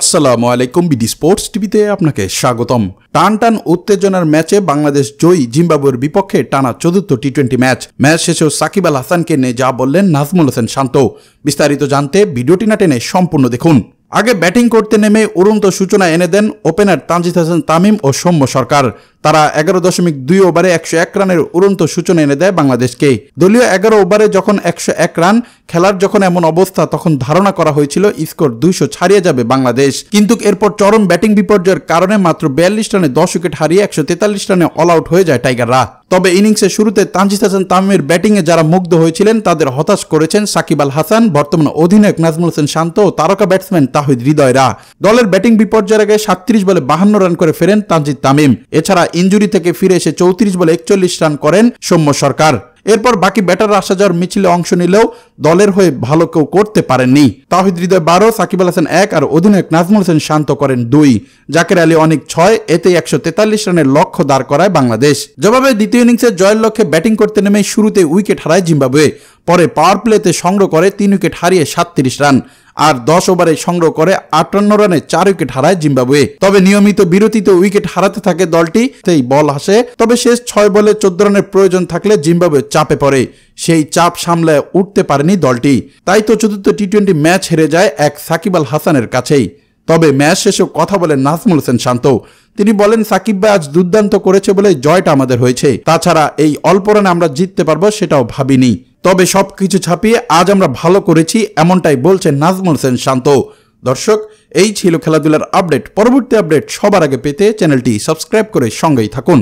আসসালামু আলাইকুম BD sports টিভিতে আপনাকে স্বাগতম। টান উত্তেজনার ম্যাচে বাংলাদেশ জয়ী জিম্বাবুয়ের বিপক্ষে টানা চতুর্থ টি-20 ম্যাচ শেষেও সাকিব আল হাসানকে নিয়ে যা বললেন নাজমুল হোসেন শান্ত। বিস্তারিত জানতে ভিডিওটি না টেনে সম্পূর্ণ দেখুন। আগে ব্যাটিং করতে নেমে উড়ন্ত সূচনা এনে দেন ওপেনার তানজিদ হাসান তামিম ও সৌম্য সরকার। তারা 11.2 ওভারে 101 রানের উড়ন্ত সূচনা এনে দেয় বাংলাদেশকে। দলীয় 11 ওভারে যখন 101 রান খেলার যখন এমন অবস্থা, তখন ধারণা করা হয়েছিল স্কোর 200 ছাড়িয়ে যাবে বাংলাদেশ। কিন্তু এরপর চরম ব্যাটিং বিপর্যয়ের কারণে মাত্র 42 রানে 10 উইকেট হারিয়ে 143 রানে অল আউট হয়ে যায় টাইগাররা। তবে ইনিংসের শুরুতে তানজিদ হাসান তামিমের ব্যাটিংয়ে যারা মুগ্ধ হয়েছিলেন তাদের হতাশ করেছেন সাকিব আল হাসান, বর্তমান অধিনায়ক নাজমুল হোসেন শান্ত ও তারকা ব্যাটসম্যান তাহিদ হৃদয়রা। দলের ব্যাটিং বিপর্যয়ের আগে 37 বলে 52 রান করে ফেরেন তানজিদ তামিম। এছাড়া ইনজুরি থেকে ফিরে এসে 34 বলে 41 রান করেন সৌম্য সরকার। এরপর বাকি ব্যাটাররা আসা যাওয়ার মিছিলে অংশ নিলেও দলের হয়ে ভালো কেউ করতে পারেননি। তাহিদ হৃদয় 12, সাকিব আল হাসান 1 আর অধিনায়ক নাজমুল হোসেন শান্ত করেন 2। জাকের আলী অনেক 6, এতে 143 রানের লক্ষ্য দাঁড় করায় বাংলাদেশ। জবাবে দ্বিতীয় ইনিংসে জয়ের লক্ষ্যে ব্যাটিং করতে নেমে শুরুতে উইকেট হারায় জিম্বাবুয়ে। পরে পাওয়ার প্লেতে সংগ্রহ করে 3 উইকেট হারিয়ে 37 রান আর 10 ওভারে সংগ্রহ করে 58 রানে 4 উইকেট হারায় জিম্বাবুয়ে। তবে নিয়মিত বিরতিতে উইকেট হারাতে থাকে দলটি, সেই বল আসে। তবে শেষ 6 বলে 14 রানের প্রয়োজন থাকলে জিম্বাবুয়ে চাপে পড়ে। সেই চাপ সামলায় উঠতে পারেনি দলটি, তাই তো চতুর্থ টি-20 ম্যাচ হেরে যায় এক সাকিব আল হাসানের কাছেই। তবে ম্যাচ শেষেও কথা বলেন নাজমুল হোসেন শান্ত। তিনি বলেন, সাকিব ভাই আজ দুর্দান্ত করেছে বলে জয়টা আমাদের হয়েছে, তাছাড়া এই অল্প রানে আমরা জিততে পারবো সেটাও ভাবিনি। তবে সবকিছু ছাপিয়ে আজ আমরা ভালো করেছি, এমনটাই বলছেন নাজমুল হোসেন শান্ত। দর্শক, এই ছিল খেলাধুলার আপডেট। পরবর্তী আপডেট সবার আগে পেতে চ্যানেলটি সাবস্ক্রাইব করে সঙ্গেই থাকুন।